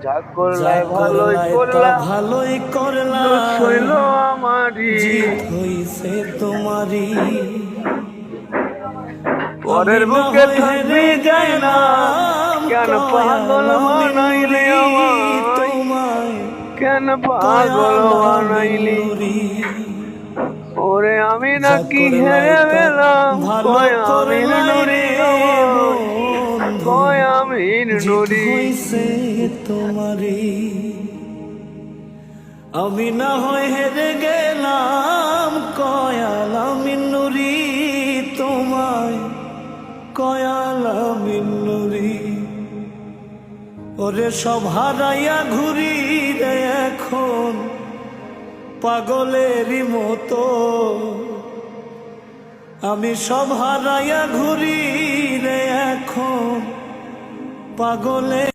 যা করলাই ভালোই করলা, ভালোই করলা, দোষ হইল আমারই, জিত হইছে তোমারই। পরের বুকে থাকবি যায় না, কেন পাগল বানাইলি আমায়, তোমায় কেন পাগল বানাইলি। ওরে আমি নাকি হেরে গেলাম, কয় আমিন নুরি আমায়, কয় আমিন নুরি। হইছে তোমারই, আমি না হয় হেরে গেলাম, কয়াল আমিন নুরি তোমায়, কয়াল আমিন নুরি। ওরে সব হারাইয়া ঘুরি রে এখন পাগলেরই মতো, আমি সব হারাইয়া ঘুরি রে এখন পাগলের